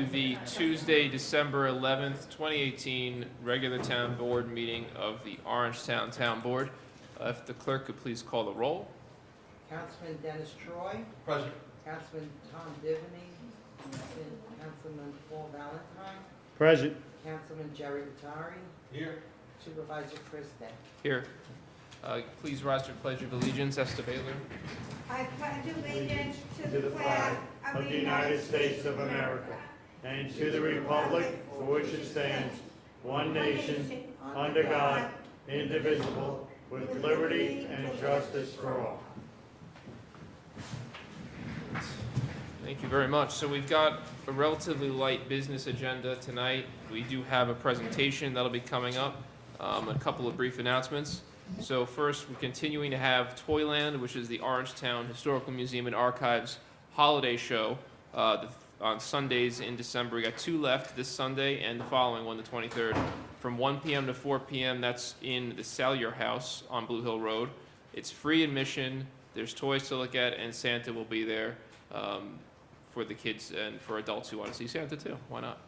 The Tuesday, December 11th, 2018 regular town board meeting of the Orangetown Town Board. If the clerk could please call the roll. Councilman Dennis Troy, Present. Councilman Tom Divany, Councilman Paul Valentine, Present. Councilman Jerry Vitari, Here. Supervisor Chris Day. Here. Please rise to the Pledge of Allegiance. Esther Baylor. I pledge allegiance To the flag of the United States of America and to the republic for which it stands, one nation, under God, indivisible, with liberty and justice for all. Thank you very much. So we've got a relatively light business agenda tonight. We do have a presentation that'll be coming up, a couple of brief announcements. So first, we're continuing to have Toyland, which is the Orangetown Historical Museum and Archives holiday show on Sundays in December. We got two left, this Sunday and the following one, the 23rd, from 1 p.m. to 4 p.m. That's in the Salyer House on Blue Hill Road. It's free admission. There's toys to look at, and Santa will be there for the kids and for adults who want to see Santa too. Why not?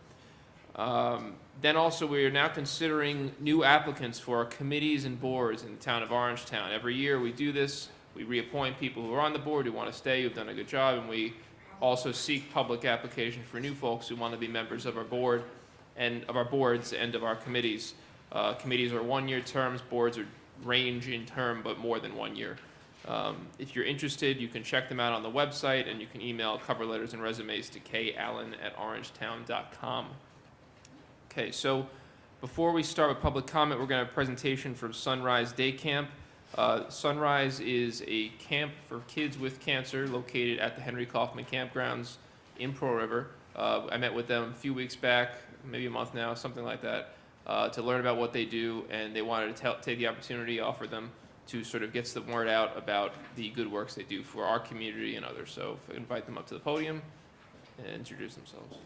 Then also, we are now considering new applicants for our committees and boards in the town of Orangetown. Every year we do this. We reappoint people who are on the board, who want to stay, who've done a good job, and we also seek public application for new folks who want to be members of our board and of our boards and of our committees. Committees are one-year terms. Boards are range in term, but more than 1 year. If you're interested, you can check them out on the website, and you can email cover letters and resumes to kallen@orangetown.com. Okay, so before we start with public comment, we're going to have a presentation from Sunrise Day Camp. Sunrise is a camp for kids with cancer located at the Henry Kaufman Campgrounds in Pearl River. I met with them a few weeks back, maybe a month now, something like that, to learn about what they do, and they wanted to take the opportunity, offer them to sort of get the word out about the good works they do for our community and others. So if I invite them up to the podium and introduce themselves.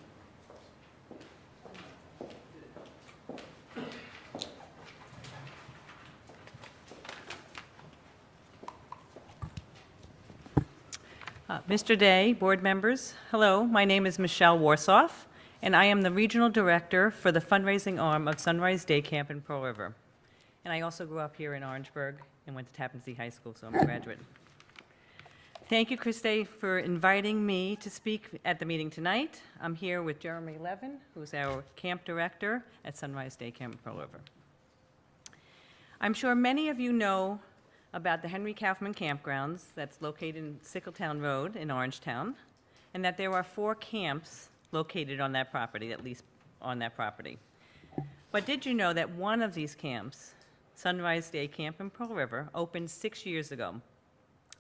Mr. Day, board members, hello, my name is Michelle Warsoff, and I am the Regional Director for the fundraising arm of Sunrise Day Camp in Pearl River. And I also grew up here in Orangeburg and went to Tappan Zee High School, so I'm a graduate. Thank you, Chris Day, for inviting me to speak at the meeting tonight. I'm here with Jeremy Levin, who's our Camp Director at Sunrise Day Camp in Pearl River. I'm sure many of you know about the Henry Kaufman Campgrounds that's located in Sickletown Road in Orangetown, and that there are 4 camps located on that property, at least on that property. But did you know that one of these camps, Sunrise Day Camp in Pearl River, opened 6 years ago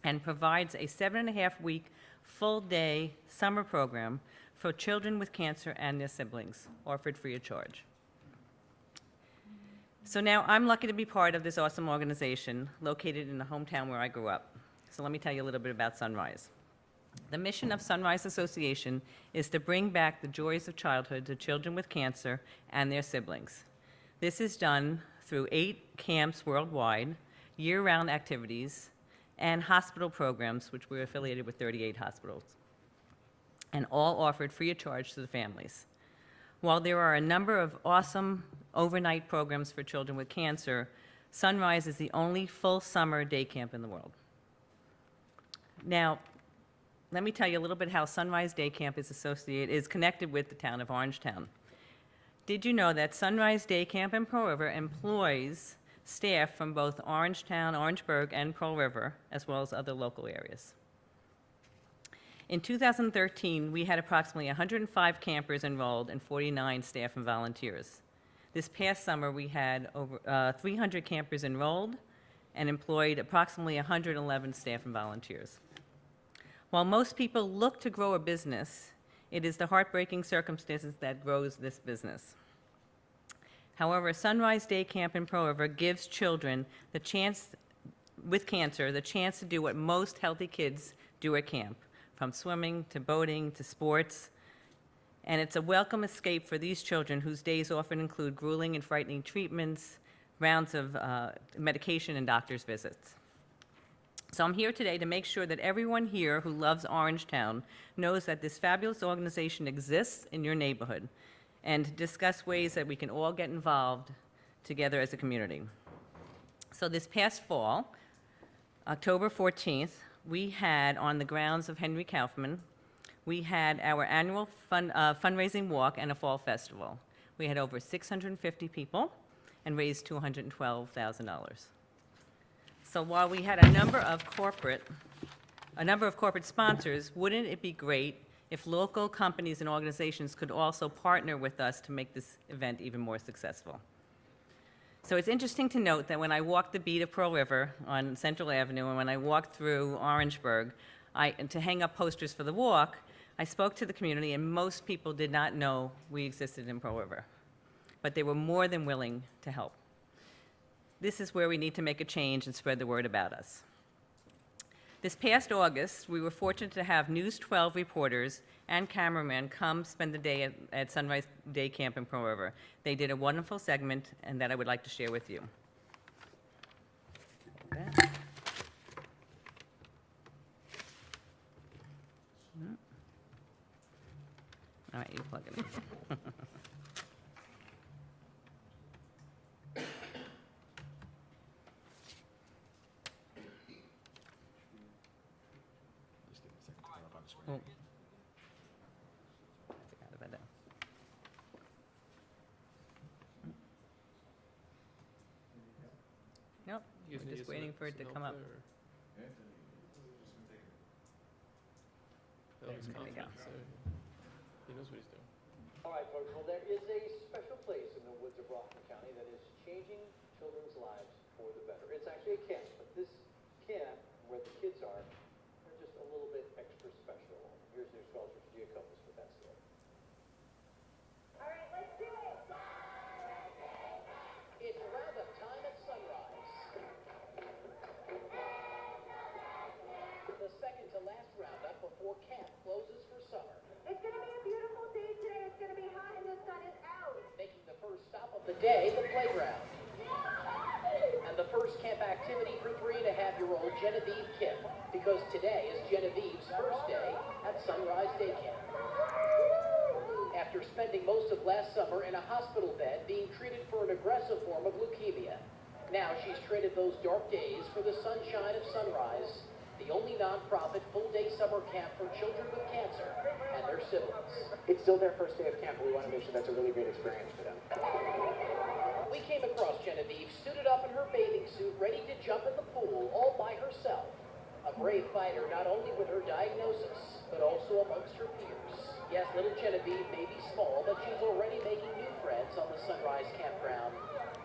and provides a 7.5-week full-day summer program for children with cancer and their siblings, offered free of charge. So now I'm lucky to be part of this awesome organization located in the hometown where I grew up. So let me tell you a little bit about Sunrise. The mission of Sunrise Association is to bring back the joys of childhood to children with cancer and their siblings. This is done through 8 camps worldwide, year-round activities, and hospital programs, which we're affiliated with 38 hospitals, and all offered free of charge to the families. While there are a number of awesome overnight programs for children with cancer, Sunrise is the only full summer day camp in the world. Now, let me tell you a little bit how Sunrise Day Camp is connected with the town of Orangetown. Did you know that Sunrise Day Camp in Pearl River employs staff from both Orangetown, Orangeburg, and Pearl River, as well as other local areas? In 2013, we had approximately 105 campers enrolled and 49 staff and volunteers. This past summer, we had over 300 campers enrolled and employed approximately 111 staff and volunteers. While most people look to grow a business, it is the heartbreaking circumstances that grows this business. However, Sunrise Day Camp in Pearl River gives children the chance, with cancer, the chance to do what most healthy kids do at camp, from swimming to boating to sports. And it's a welcome escape for these children whose days often include grueling and frightening treatments, rounds of medication, and doctor's visits. So I'm here today to make sure that everyone here who loves Orangetown knows that this fabulous organization exists in your neighborhood, and to discuss ways that we can all get involved together as a community. So this past fall, October 14th, we had, on the grounds of Henry Kaufman, we had our annual fundraising walk and a fall festival. We had over 650 people and raised $212,000. So while we had a number of corporate sponsors, wouldn't it be great if local companies and organizations could also partner with us to make this event even more successful? So it's interesting to note that when I walked the beat of Pearl River on Central Avenue, and when I walked through Orangeburg to hang up posters for the walk, I spoke to the community, and most people did not know we existed in Pearl River. But they were more than willing to help. This is where we need to make a change and spread the word about us. This past August, we were fortunate to have News 12 reporters and cameramen come spend the day at Sunrise Day Camp in Pearl River. They did a wonderful segment, and that I would like to share with you. Okay. All right, you plug it in. Oh. I forgot about that. Nope, You guys we're need just some- waiting for it to some come help up. there, or- Oh, he's There we go. confident, so he knows what he's doing. All right, folks, well, there is a special place in the woods of Rockland County that is changing children's lives for the better. It's actually a camp, but this camp, where the kids are, they're just a little bit extra special. Here's News 12's Richard Giacobis with that story. All right, let's do it. It's roundup time at sunrise. The second to last roundup before camp closes for summer. It's going to be a beautiful day today. It's going to be hot and the sun is out. Making the first stop of the day, the playground. And the first camp activity for 3.5-year-old Genevieve Kim, because today is Genevieve's first day at Sunrise Day Camp. After spending most of last summer in a hospital bed being treated for an aggressive form of leukemia, now she's traded those dark days for the sunshine of Sunrise, the only nonprofit full-day summer camp for children with cancer and their siblings. It's still their first day of camp, but we want to make sure that's a really great experience for them. We came across Genevieve suited up in her bathing suit, ready to jump in the pool all by herself. A brave fighter not only with her diagnosis, but also amongst her peers. Yes, little Genevieve may be small, but she's already making new friends on the Sunrise Campground,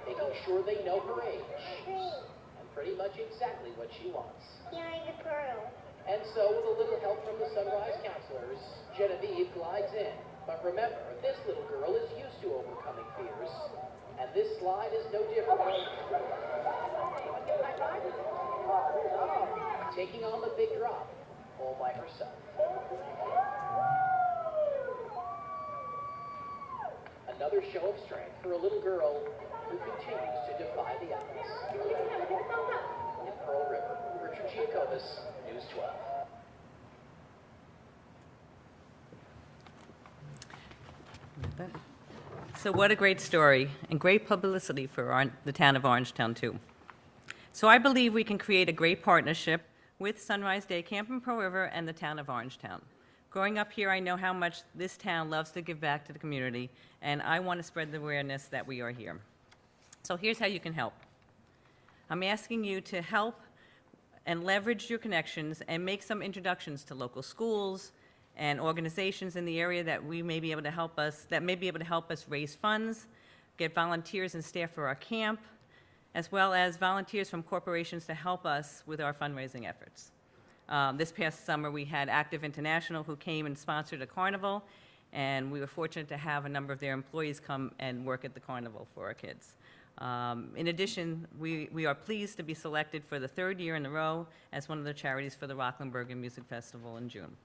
making sure they know her age, and pretty much exactly what she wants. Hearing the pearl. And so, with a little help from the Sunrise counselors, Genevieve glides in. But remember, this little girl is used to overcoming fears, and this slide is no different. Taking on the big drop, all by herself. Another show of strength for a little girl who continues to defy the odds. In Pearl River, Richard Giacobis, News 12. So what a great story, and great publicity for the town of Orangetown, too. So I believe we can create a great partnership with Sunrise Day Camp in Pearl River and the town of Orangetown. Growing up here, I know how much this town loves to give back to the community, and I want to spread the awareness that we are here. So here's how you can help. I'm asking you to help and leverage your connections and make some introductions to local schools and organizations in the area that we may be able to help us, raise funds, get volunteers and staff for our camp, as well as volunteers from corporations to help us with our fundraising efforts. This past summer, we had Active International who came and sponsored a carnival, and we were fortunate to have a number of their employees come and work at the carnival for our kids. In addition, we are pleased to be selected for the third year in a row as one of the charities for the Rockland Music Festival in June.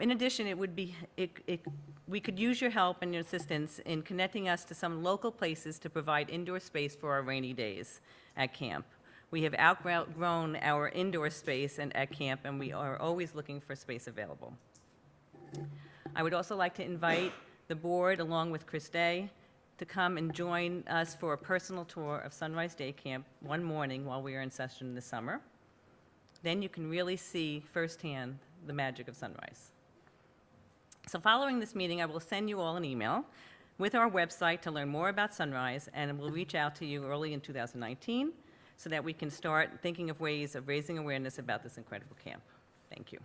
In addition, we could use your help and your assistance in connecting us to some local places to provide indoor space for our rainy days at camp. We have outgrown our indoor space at camp, and we are always looking for space available. I would also like to invite the board, along with Chris Day, to come and join us for a personal tour of Sunrise Day Camp one morning while we are in session this summer. Then you can really see firsthand the magic of Sunrise. So following this meeting, I will send you all an email with our website to learn more about Sunrise, and we'll reach out to you early in 2019 so that we can start thinking of ways of raising awareness about this incredible camp. Thank you.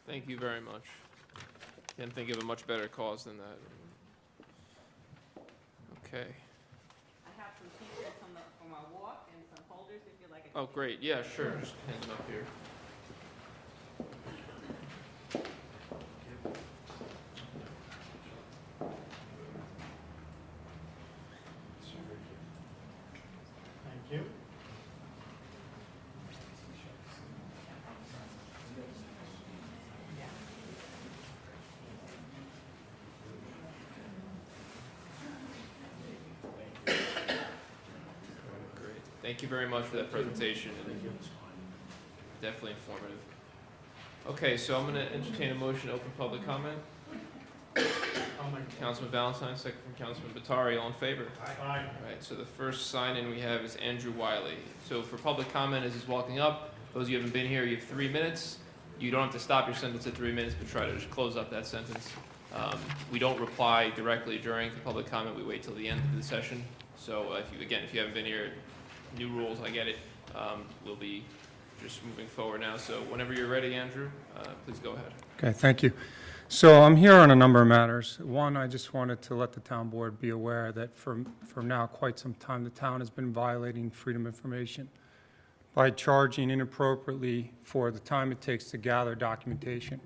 Thank you very much. Can't think of a much better cause than that. Okay. I have some pieces from our walk and some folders if you'd like. Oh, great. Yeah, sure. Just hand them up here. Thank you. Great. Thank you very much for that presentation. Definitely informative. Okay, so I'm going to entertain a motion to open public comment. Councilman Valentine, second from Councilman Batari. All in favor? Aye. All right, so the first sign-in we have is Andrew Wiley. So for public comment, as he's walking up, those of you who haven't been here, you have 3 minutes. You don't have to stop your sentence at 3 minutes, but try to just close up that sentence. We don't reply directly during the public comment. We wait till the end of the session. So if you haven't been here, new rules, I get it. We'll be just moving forward now. So whenever you're ready, Andrew, please go ahead. Okay, thank you. So I'm here on a number of matters. One, I just wanted to let the town board be aware that for now quite some time, the town has been violating freedom of information by charging inappropriately for the time it takes to gather documentation.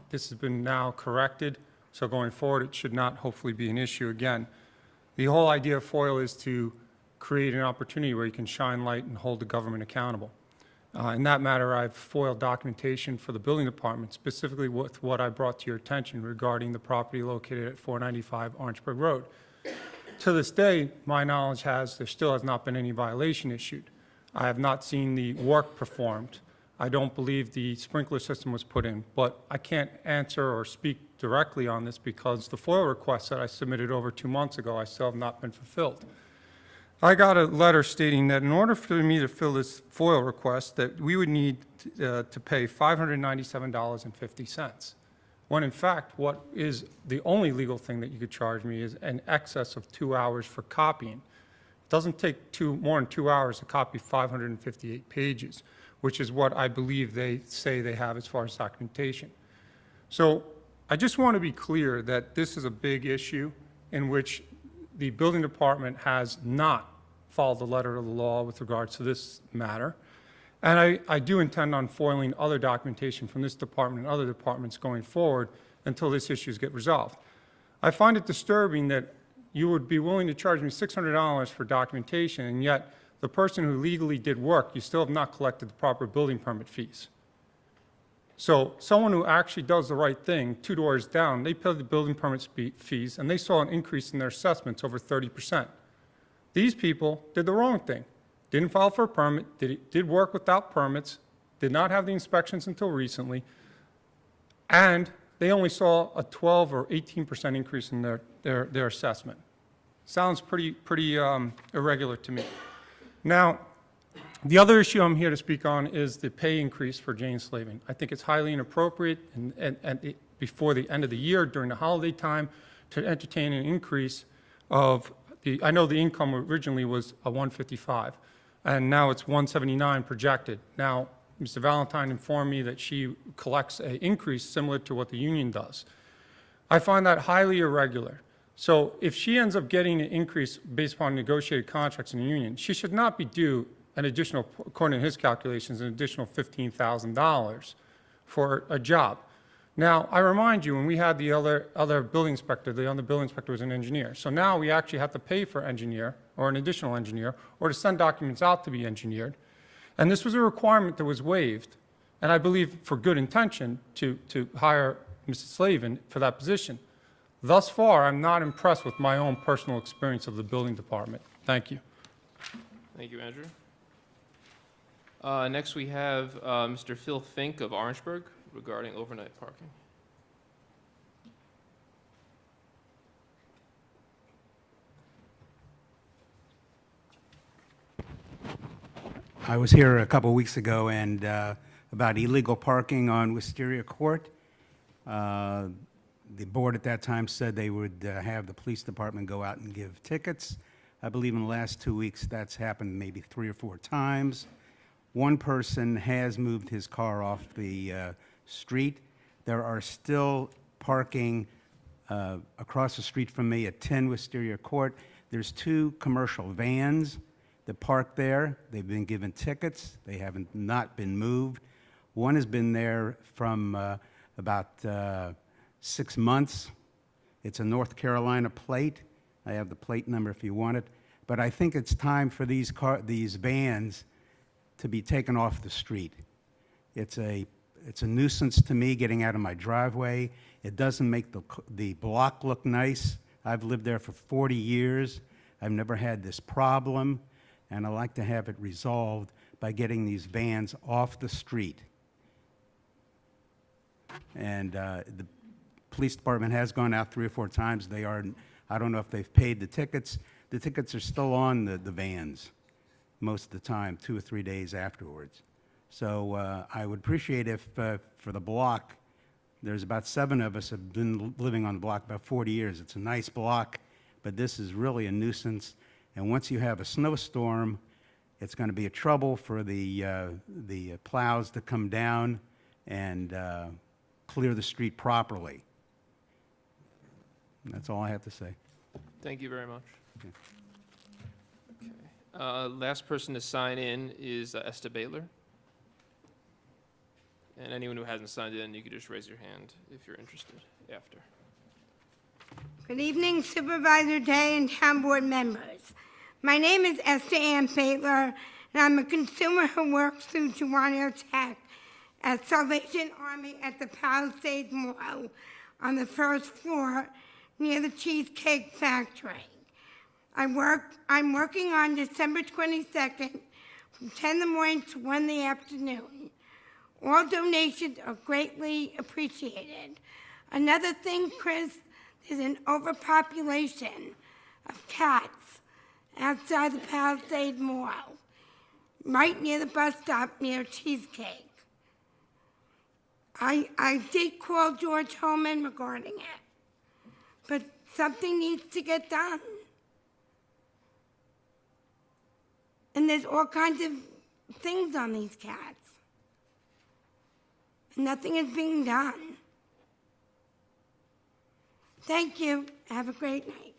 This has been now corrected, so going forward, it should not hopefully be an issue again. The whole idea of FOIL is to create an opportunity where you can shine light and hold the government accountable. In that matter, I've foiled documentation for the building department, specifically with what I brought to your attention regarding the property located at 495 Orangeburg Road. To this day, my knowledge there still has not been any violation issued. I have not seen the work performed. I don't believe the sprinkler system was put in, but I can't answer or speak directly on this because the FOIL request that I submitted over 2 months ago, I still have not been fulfilled. I got a letter stating that in order for me to fill this FOIL request, that we would need to pay $597.50, when in fact, what is the only legal thing that you could charge me is an excess of 2 hours for copying. It doesn't take more than 2 hours to copy 558 pages, which is what I believe they say they have as far as documentation. So I just want to be clear that this is a big issue in which the building department has not followed the letter of the law with regards to this matter. And I do intend on foiling other documentation from this department and other departments going forward until these issues get resolved. I find it disturbing that you would be willing to charge me $600 for documentation, and yet the person who legally did work, you still have not collected the proper building permit fees. So someone who actually does the right thing, 2 doors down, they pay the building permit fees, and they saw an increase in their assessments over 30%. These people did the wrong thing. Didn't file for a permit, did work without permits, did not have the inspections until recently, and they only saw a 12 or 18% increase in their assessment. Sounds pretty irregular to me. Now, the other issue I'm here to speak on is the pay increase for Jane Slavin. I think it's highly inappropriate and before the end of the year, during the holiday time, to entertain an increase of I know the income originally was a $155, and now it's $179 projected. Now, Mr. Valentine informed me that she collects an increase similar to what the union does. I find that highly irregular. So if she ends up getting an increase based upon negotiated contracts in the union, she should not be due an additional, according to his calculations, an additional $15,000 for a job. Now, I remind you, when we had the other building inspector, the other building inspector was an engineer. So now we actually have to pay for an engineer, or an additional engineer, or to send documents out to be engineered. And this was a requirement that was waived, and I believe for good intention, to hire Mrs. Slavin for that position. Thus far, I'm not impressed with my own personal experience of the building department. Thank you. Thank you, Andrew. Next, we have Mr. Phil Fink of Orangeburg regarding overnight parking. I was here a couple weeks ago and about illegal parking on Wisteria Court. The board at that time said they would have the police department go out and give tickets. I believe in the last 2 weeks that's happened maybe 3 or 4 times. One person has moved his car off the street. There are still parking across the street from me at 10 Wisteria Court. There's 2 commercial vans that park there. They've been given tickets. They haven't not been moved. One has been there from about 6 months. It's a North Carolina plate. I have the plate number if you want it. But I think it's time for these vans to be taken off the street. It's a nuisance to me getting out of my driveway. It doesn't make the block look nice. I've lived there for 40 years. I've never had this problem, and I like to have it resolved by getting these vans off the street. And the police department has gone out 3 or 4 times. They are, I don't know if they've paid the tickets. The tickets are still on the vans most of the time, 2 or 3 days afterwards. So I would appreciate if, for the block, there's about 7 of us have been living on the block about 40 years. It's a nice block, but this is really a nuisance. And once you have a snowstorm, it's going to be a trouble for the plows to come down and clear the street properly. And that's all I have to say. Thank you very much. Okay. Last person to sign in is Esther Baylor. And anyone who hasn't signed in, you could just raise your hand if you're interested after. Good evening, Supervisor Day and Town Board members. My name is Esther Ann Baylor, and I'm a consumer who works through Geronimo Tech at Salvation Army at the Palisades Mall on the 1st floor near the Cheesecake Factory. I'm working on December 22nd from 10 in the morning to 1 in the afternoon. All donations are greatly appreciated. Another thing, Chris, there's an overpopulation of cats outside the Palisades Mall, right near the bus stop near Cheesecake. I did call George Holman regarding it, but something needs to get done. And there's all kinds of things on these cats. Nothing is being done. Thank you. Have a great night.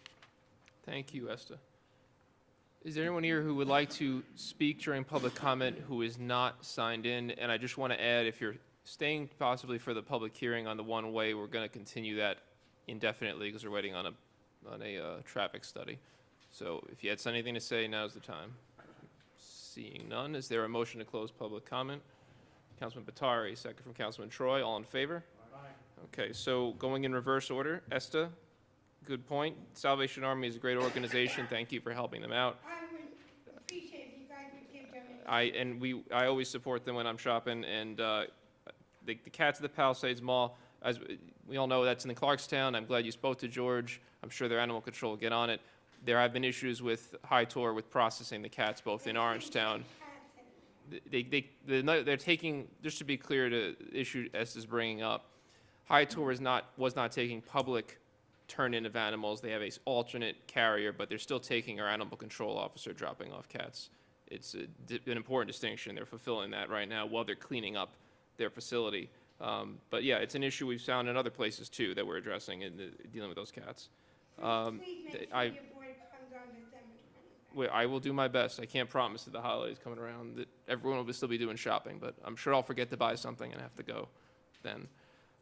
Thank you, Esther. Is there anyone here who would like to speak during public comment who is not signed in? And I just want to add, if you're staying possibly for the public hearing on the one-way, we're going to continue that indefinitely because we're waiting on a traffic study. So if you had anything to say, now's the time. Seeing none, is there a motion to close public comment? Councilman Batari, second from Councilman Troy. All in favor? Aye. Okay, so going in reverse order, Esther, good point. Salvation Army is a great organization. Thank you for helping them out. I would appreciate if you guys would give them I always support them when I'm shopping, and the cats at the Palisades Mall, as we all know, that's in the Clarkstown. I'm glad you spoke to George. I'm sure their animal control will get on it. There have been issues with High Tour with processing the cats both in Orangetown. They're taking, just to be clear to the issue Esther's bringing up, High Tour was not taking public turn-in of animals. They have an alternate carrier, but they're still taking our animal control officer dropping off cats. It's an important distinction. They're fulfilling that right now while they're cleaning up their facility. But yeah, it's an issue we've found in other places too that we're addressing in dealing with those cats. Please make sure your board comes on December 22nd. I will do my best. I can't promise that the holidays coming around that everyone will still be doing shopping, but I'm sure I'll forget to buy something and have to go then.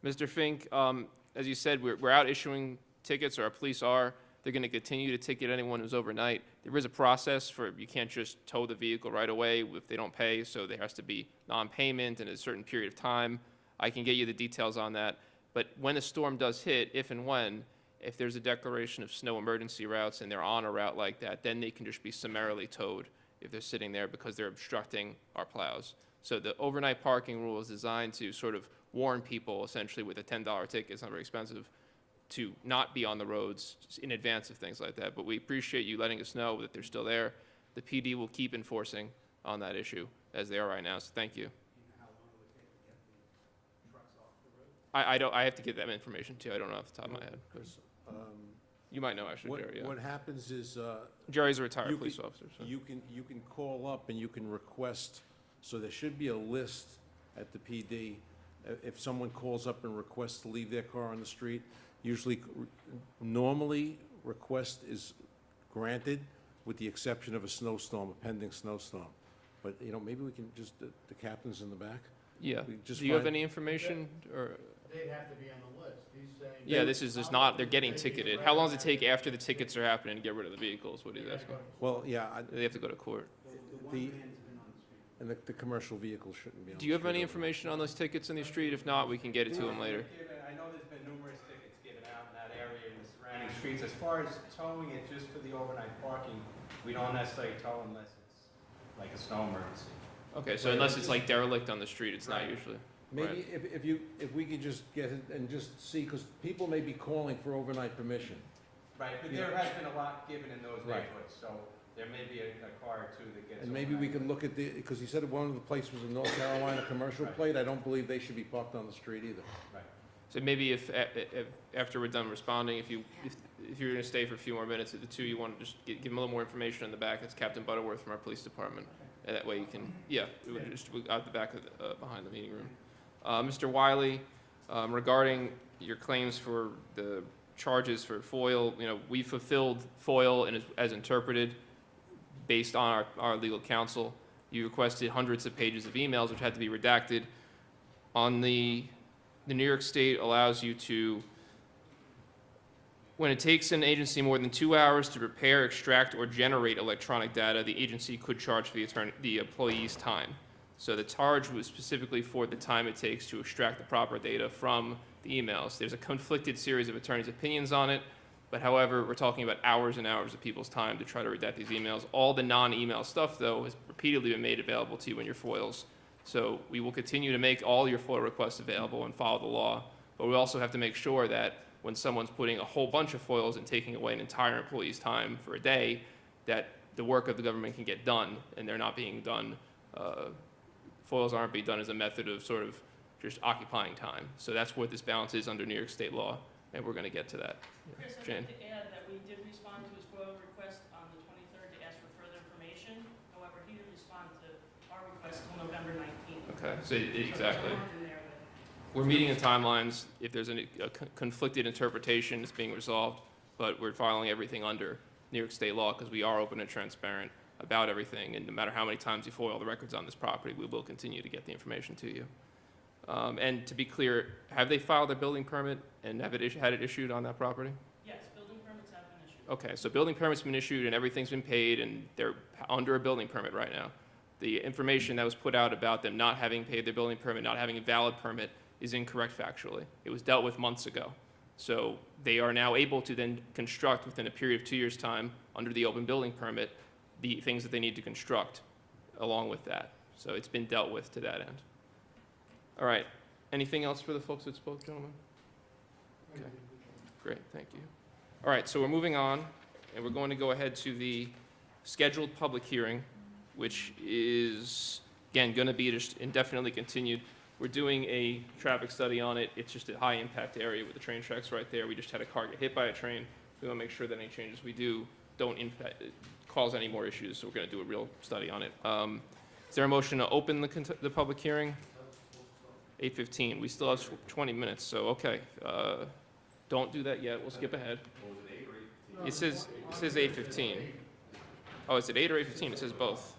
Mr. Fink, as you said, we're out issuing tickets, or our police are. They're going to continue to ticket anyone who's overnight. There is a process for, you can't just tow the vehicle right away if they don't pay, so there has to be non-payment in a certain period of time. I can get you the details on that. But when a storm does hit, if and when, if there's a declaration of snow emergency routes and they're on a route like that, then they can just be summarily towed if they're sitting there because they're obstructing our plows. So the overnight parking rule is designed to sort of warn people, essentially with a $10 ticket, it's not very expensive, to not be on the roads in advance of things like that. But we appreciate you letting us know that they're still there. The PD will keep enforcing on that issue as they are right now, so thank you. I have to get that information too. I don't know off the top of my head. You might know actually, Jerry, yeah. What happens is, Jerry's a retired you police can- officer, so. you can call up and you can request, so there should be a list at the PD. If someone calls up and requests to leave their car on the street, usually, normally, request is granted with the exception of a snowstorm, a pending snowstorm. But, you know, maybe we can just, the captain's in the back? Yeah. We just Do you have find- any information or? They'd have to be on the list. He's saying. Yeah, this is just not, they're getting ticketed. How long does it take after the tickets are happening to get rid of the vehicles? What he's asking? Well, yeah, They have to go to court. and the commercial vehicle shouldn't be on the Do you have street any over there. information on those tickets in the street? If not, we can get it to him later. I know there's been numerous tickets given out in that area and the surrounding streets. As far as towing it just for the overnight parking, we don't necessarily tow unless it's like a snow emergency. Okay, so unless it's like derelict on the street, it's not Right. usually. Maybe if we could just get it and just see, because people may be calling for overnight permission. Right, but Yeah. there has been a lot given in those Right. neighborhoods, so there may be a car or two that gets. And maybe we can look at the, because he said one of the places was a North Carolina commercial Right. plate. I don't believe they should be parked on the street either. Right. So maybe if after we're done responding, if you're gonna stay for a few more minutes at the two, you want to just give him a little more information in the back. That's Captain Butterworth from our police department. And that way you can, yeah, it would just out the back of the, behind the meeting room. Mr. Wiley, regarding your claims for the charges for FOIL, you know, we fulfilled FOIL and as interpreted based on our legal counsel. You requested hundreds of pages of emails which had to be redacted. On the New York State allows you to, when it takes an agency more than 2 hours to prepare, extract, or generate electronic data, the agency could charge for the employee's time. So the charge was specifically for the time it takes to extract the proper data from the emails. There's a conflicted series of attorneys' opinions on it, but however, we're talking about hours and hours of people's time to try to redact these emails. All the non-email stuff, though, has repeatedly been made available to you in your FOILs. So we will continue to make all your FOIL requests available and follow the law, but we also have to make sure that when someone's putting a whole bunch of FOILs and taking away an entire employee's time for a day, that the work of the government can get done, and they're not being done, FOILs aren't being done as a method of sort of just occupying time. So that's what this balance is under New York State law, and we're gonna get to that. Chris, I'd Jane? like to add that we did respond to his FOIL request on the 23rd to ask for further information. However, he didn't respond to our request until November 19th. Okay, so So there's exactly. a month in there with- We're meeting the timelines. If there's a conflicted interpretation, it's being resolved, but we're following everything under New York State law because we are open and transparent about everything, and no matter how many times you FOIL the records on this property, we will continue to get the information to you. And to be clear, have they filed a building permit and have it had it issued on that property? Yes, building permits have been issued. Okay, so building permit's been issued and everything's been paid and they're under a building permit right now. The information that was put out about them not having paid their building permit, not having a valid permit, is incorrect factually. It was dealt with months ago. So they are now able to then construct within a period of 2 years' time, under the open building permit, the things that they need to construct along with that. So it's been dealt with to that end. All right, anything else for the folks that spoke, gentlemen? Okay, great, thank you. All right, so we're moving on, and we're going to go ahead to the scheduled public hearing, which is, again, going to be just indefinitely continued. We're doing a traffic study on it. It's just a high-impact area with the train tracks right there. We just had a car get hit by a train. We want to make sure that any changes we do don't cause any more issues, so we're going to do a real study on it. Is there a motion to open the public hearing? 8:15. We still have 20 minutes, so okay. Don't do that yet. We'll skip ahead. It says 8:15. Oh, is it 8 or 8:15? It says both.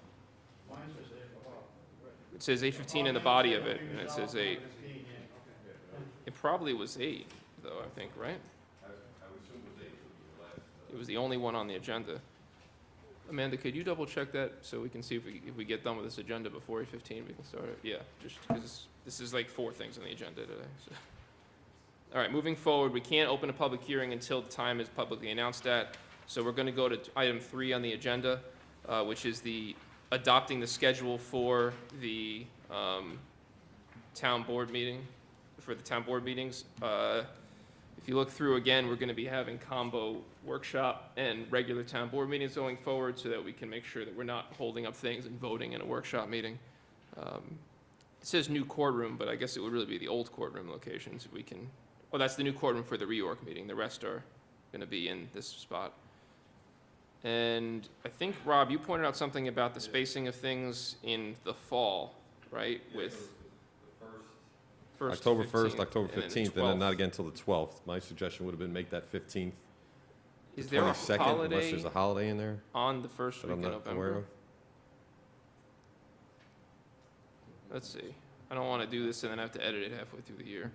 It says 8:15 in the body of it, and it says 8. It probably was 8, though, I think, right? It was the only one on the agenda. Amanda, could you double check that so we can see if we get done with this agenda before 8:15, we can start it? Yeah, just because this is like 4 things on the agenda today. So. All right, moving forward, we can't open a public hearing until the time is publicly announced at. So we're going to go to item 3 on the agenda, which is the adopting the schedule for the town board meeting, for the town board meetings. If you look through again, we're going to be having combo workshop and regular town board meetings going forward so that we can make sure that we're not holding up things and voting in a workshop meeting. It says new courtroom, but I guess it would really be the old courtroom locations if we can. Oh, that's the new courtroom for the reorg meeting. The rest are going to be in this spot. And I think, Rob, you pointed out something about the spacing of things in the fall, right? With first October 1st, 15th, October and then the 15th, and then not 12th. again until the 12th. My suggestion would have been make that 15th, the Is there a 22nd, unless holiday there's a holiday in there on the first that week I'm of not aware November? of. Let's see. I don't want to do this and then have to edit it halfway through the year.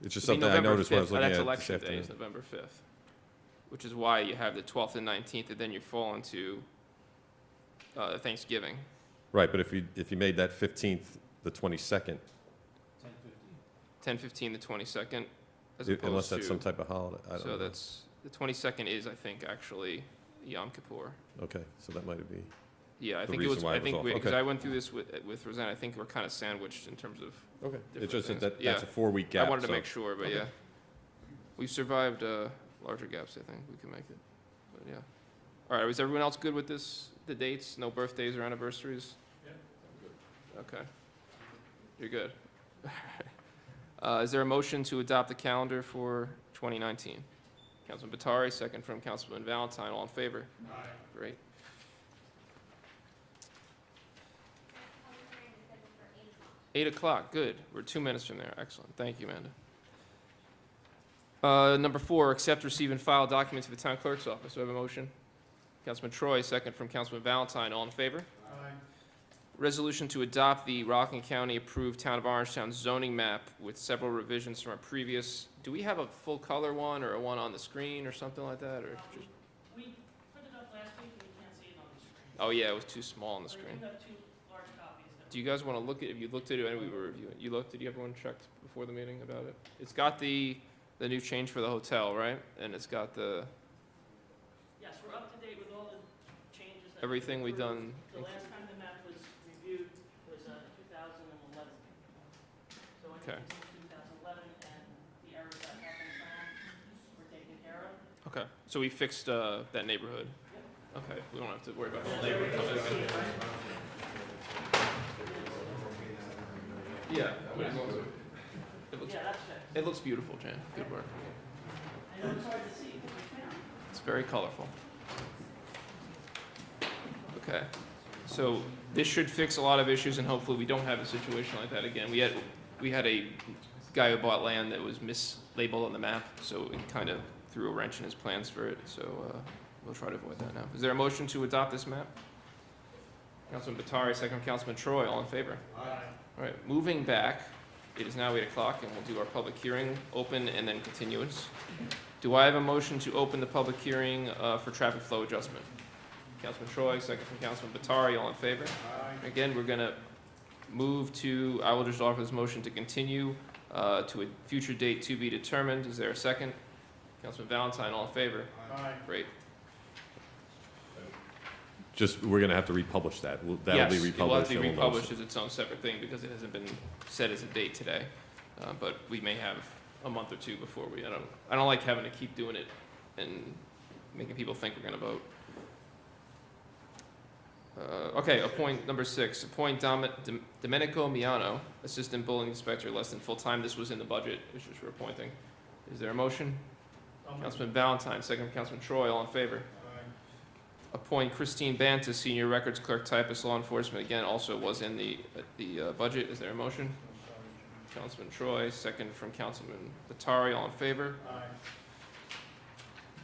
It's just It'd be something I November noticed when I was 5th. looking at That's it this election day afternoon. is November 5th, which is why you have the 12th and 19th, and then you fall into Thanksgiving. Right, but if you made that 15th the 22nd, 10/15, the 22nd, as unless opposed that's some to, type of holiday, I don't know. so that's, the 22nd is, I think, actually Yom Kippur. Okay, so that might be, Yeah, I The think it was, reason why I it was think, off. because Okay. I went through this with Roseanne, I think we're kind of sandwiched in terms of, okay. It's Different just things. that Yeah. that's a 4-week gap. I wanted to so- make sure, but Okay. yeah. We've survived larger gaps, I think, we can make it, but yeah. All right, is everyone else good with this, the dates, no birthdays or anniversaries? Yeah. Okay. You're good. Is there a motion to adopt the calendar for 2019? Councilman Batari, second from Councilman Valentine, all in favor? Aye. Great. Eight o'clock, good. We're 2 minutes from there. Excellent. Thank you, Amanda. Number 4, accept, receive, and file documents for the town clerk's office. Do I have a motion? Councilman Troy, second from Councilman Valentine. All in favor? Aye. Resolution to adopt the Rockland County approved Town of Orangetown zoning map with several revisions from our previous. Do we have a full color one or a one on the screen or something like that, or just? We put it up last week and you can't see it on the screen. Oh yeah, it was too small on the But I screen. do have 2 large copies that. Do you guys want to look at? If you looked at it, and we were reviewing. You looked? Did you everyone checked before the meeting about it? It's got the new change for the hotel, right? And it's got the Yes, we're up to date with all the changes that. everything we've done. The last time the map was reviewed was 2011. So Okay. anything since 2011 and the errors that have been found were taken care of. Okay, so we fixed that neighborhood. Okay, we don't have to worry about the whole neighborhood coming in. Yeah, I mean, as long as it looks, Yeah, that's it. it looks beautiful, Jan. Good work. I know it's hard to see because we can't. It's very colorful. Okay, so this should fix a lot of issues, and hopefully we don't have a situation like that again. We had a guy who bought land that was mislabeled on the map, so it kind of threw a wrench in his plans for it, so we'll try to avoid that now. Is there a motion to adopt this map? Councilman Batari, second from Councilman Troy, all in favor? Aye. All right, moving back, it is now 8 o'clock, and we'll do our public hearing, open and then continuance. Do I have a motion to open the public hearing for traffic flow adjustment? Councilman Troy, second from Councilman Batari, all in favor? Aye. Again, we're gonna move to, I will just offer this motion to continue to a future date to be determined. Is there a second? Councilman Valentine, all in favor? Aye. Great. Just, we're going to have to republish that. That'll be Yes, it will have republished. to be and we'll notice republished as its own separate thing because it hasn't been set as a date today. But we may have a month or two before I don't like having to keep doing it and making people think we're gonna vote. Okay, appoint, number 6, appoint Domenico Miano, Assistant Building Inspector, less than full-time. This was in the budget, it's just we're appointing. Is there a motion? Councilman Valentine, second from Councilman Troy, all in favor? Aye. Appoint Christine Bant as Senior Records Clerk Typist Law Enforcement, again, also was in the budget. Is there a motion? Councilman Troy, second from Councilman Batari, all in favor? Aye.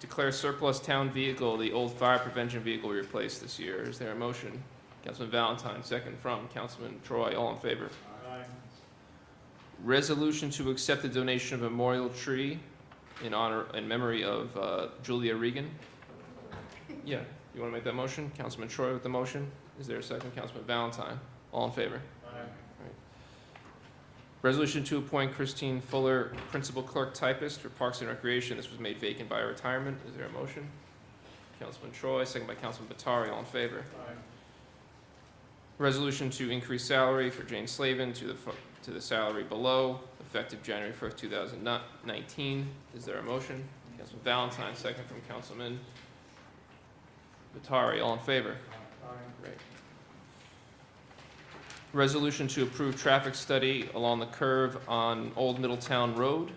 Declare surplus town vehicle, the old fire prevention vehicle we replaced this year. Is there a motion? Councilman Valentine, second from Councilman Troy, all in favor? Aye. Resolution to accept the donation of a memorial tree in memory of Julia Regan. Yeah, you want to make that motion? Councilman Troy with the motion. Is there a second? Councilman Valentine, all in favor? Aye. Resolution to appoint Christine Fuller, Principal Clerk Typist for Parks and Recreation. This was made vacant by retirement. Is there a motion? Councilman Troy, second by Councilman Batari, all in favor? Aye. Resolution to increase salary for Jane Slavin to the salary below, effective January 1st, 2019. Is there a motion? Councilman Valentine, second from Councilman Vitari. All in favor? Great. Resolution to approve traffic study along the curve on Old Middletown Road.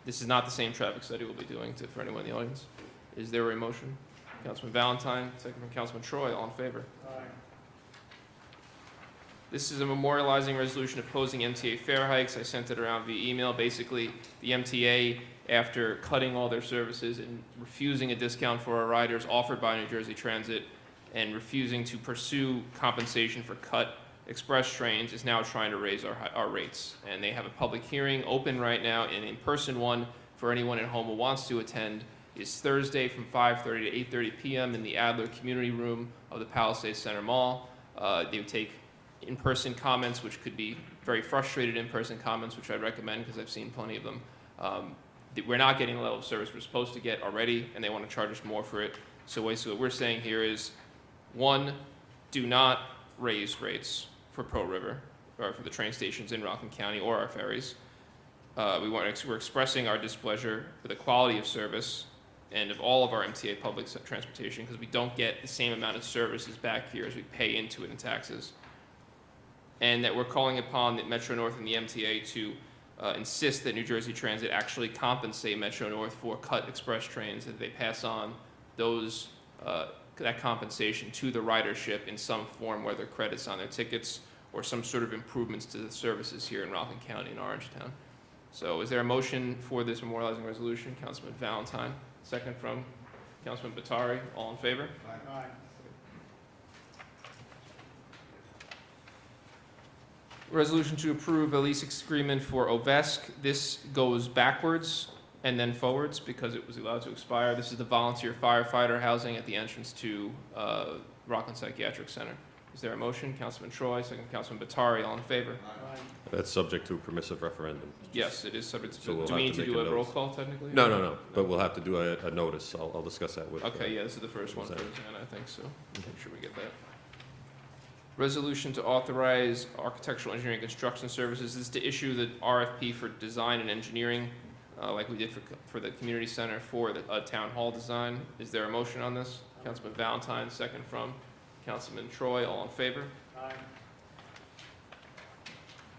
This is not the same traffic study we'll be doing for anyone in the audience. Is there a motion? Councilman Valentine, second from Councilman Troy. All in favor? This is a memorializing resolution opposing MTA fare hikes. I sent it around via email. Basically, the MTA, after cutting all their services and refusing a discount for our riders offered by New Jersey Transit and refusing to pursue compensation for cut express trains, is now trying to raise our rates. And they have a public hearing open right now, an in-person one for anyone at home who wants to attend. Is Thursday from 5:30 to 8:30 p.m. in the Adler Community Room of the Palisades Center Mall. They would take in-person comments, which could be very frustrated in-person comments, which I'd recommend because I've seen plenty of them. We're not getting the level of service we're supposed to get already, and they want to charge us more for it. So basically what we're saying here is, one, do not raise rates for Pearl River or for the train stations in Rockland County or our ferries. We're expressing our displeasure for the quality of service and of all of our MTA public transportation because we don't get the same amount of services back here as we pay into it in taxes. And that we're calling upon the Metro North and the MTA to insist that New Jersey Transit actually compensate Metro North for cut express trains, that they pass on that compensation to the ridership in some form, whether credits on their tickets or some sort of improvements to the services here in Rockland County and Orangetown. So is there a motion for this memorializing resolution? Councilman Valentine, second from Councilman Batari. All in favor? Aye. Resolution to approve a lease agreement for Ovesk. This goes backwards and then forwards because it was allowed to expire. This is the volunteer firefighter housing at the entrance to Rockland Psychiatric Center. Is there a motion? Councilman Troy, second Councilman Batari. All in favor? That's subject to a permissive referendum. Yes, it is subject to. So we'll do we have need to to make do a a roll notice. call technically? No, but we'll have to do a notice. I'll discuss that with. Okay, yeah, this is the first one for Representative. Rosanna, I think so. Make sure we get that. Resolution to authorize architectural engineering construction services. This is to issue the RFP for design and engineering, like we did for the community center for the town hall design. Is there a motion on this? Councilman Valentine, second from Councilman Troy. All in favor?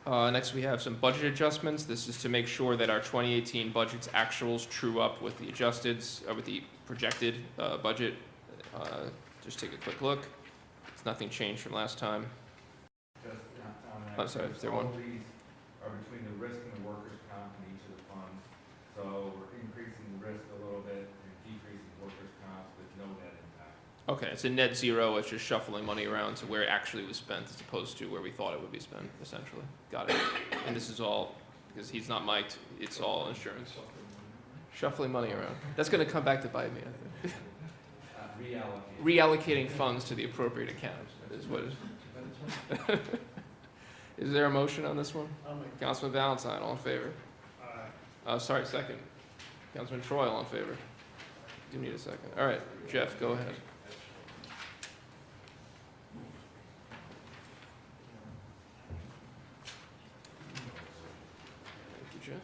Next, we have some budget adjustments. This is to make sure that our 2018 budget's actuals true up with the with the projected budget. Just take a quick look. It's nothing changed from last time. Just on that. I'm sorry, is there one? All these are between the risk and the workers' comp in each of the funds. So we're increasing the risk a little bit and decreasing workers' comp with no net impact. Okay, it's a net zero. It's just shuffling money around to where it actually was spent as opposed to where we thought it would be spent, essentially. Got it. And this is all, because he's not mic'd, it's all insurance. Shuffling money around. That's going to come back to bite me, I think. Reallocating funds to the appropriate account is what it is. Is there a motion on this one? Councilman Valentine, all in favor? Sorry, second. Councilman Troy, all in favor? You need a second. All right, Jeff, go ahead. Thank you, Jeff.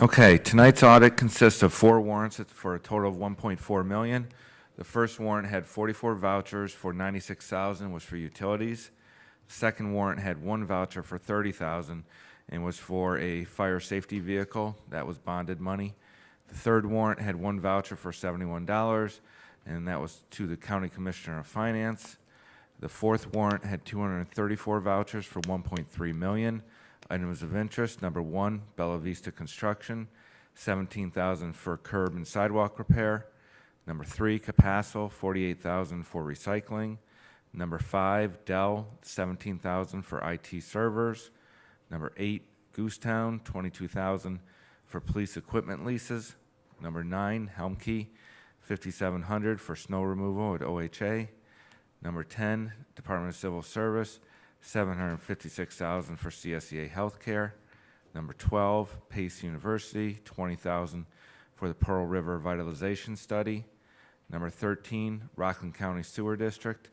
Okay, tonight's audit consists of 4 warrants for a total of $1.4 million. The first warrant had 44 vouchers for $96,000, was for utilities. The second warrant had 1 voucher for $30,000 and was for a fire safety vehicle. That was bonded money. The third warrant had 1 voucher for $71, and that was to the County Commissioner of Finance. The fourth warrant had 234 vouchers for $1.3 million. Items of interest, number 1, Bella Vista Construction, $17,000 for curb and sidewalk repair. Number 3, Capasso, $48,000 for recycling. Number 5, Dell, $17,000 for IT servers. Number 8, Goosetown, $22,000 for police equipment leases. Number 9, Helmke, $5,700 for snow removal at OHA. Number 10, Department of Civil Service, $756,000 for CSEA Healthcare. Number 12, Pace University, $20,000 for the Pearl River Revitalization Study. Number 13, Rockland County Sewer District,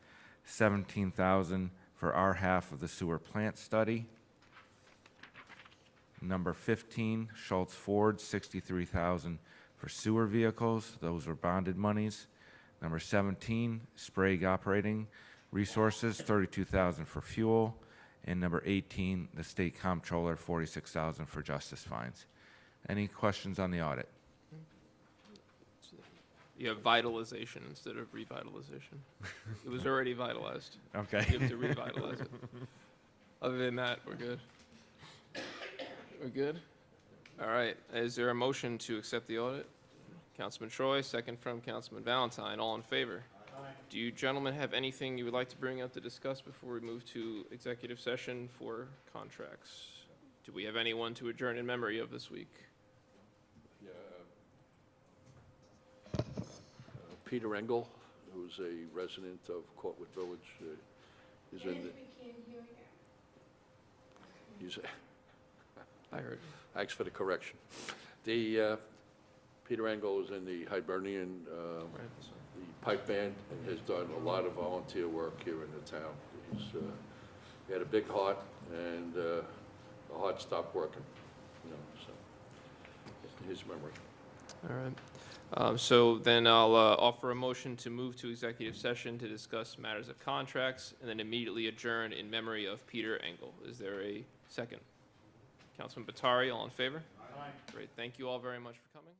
$17,000 for our half of the sewer plant study. Number 15, Schultz Ford, $63,000 for sewer vehicles. Those were bonded monies. Number 17, Sprague Operating Resources, $32,000 for fuel. And number 18, the State Comptroller, $46,000 for justice fines. Any questions on the audit? You have vitalization instead of revitalization. It was already vitalized. Okay. You have to revitalize it. Other than that, we're good. We're good? All right. Is there a motion to accept the audit? Councilman Troy, second from Councilman Valentine. All in favor? Do you gentlemen have anything you would like to bring up to discuss before we move to executive session for contracts? Do we have anyone to adjourn in memory of this week? Peter Engel, who's a resident of Cortwood Village, is in the... He's, I heard. thanks for the correction. The, Peter Engel is in the Hibernian, the pipe band, and has done a lot of volunteer work here in the town. He had a big heart, and the heart stopped working, so in his memory. All right. So then I'll offer a motion to move to executive session to discuss matters of contracts and then immediately adjourn in memory of Peter Engel. Is there a second? Councilman Batari, all in favor? Aye. Great. Thank you all very much for coming.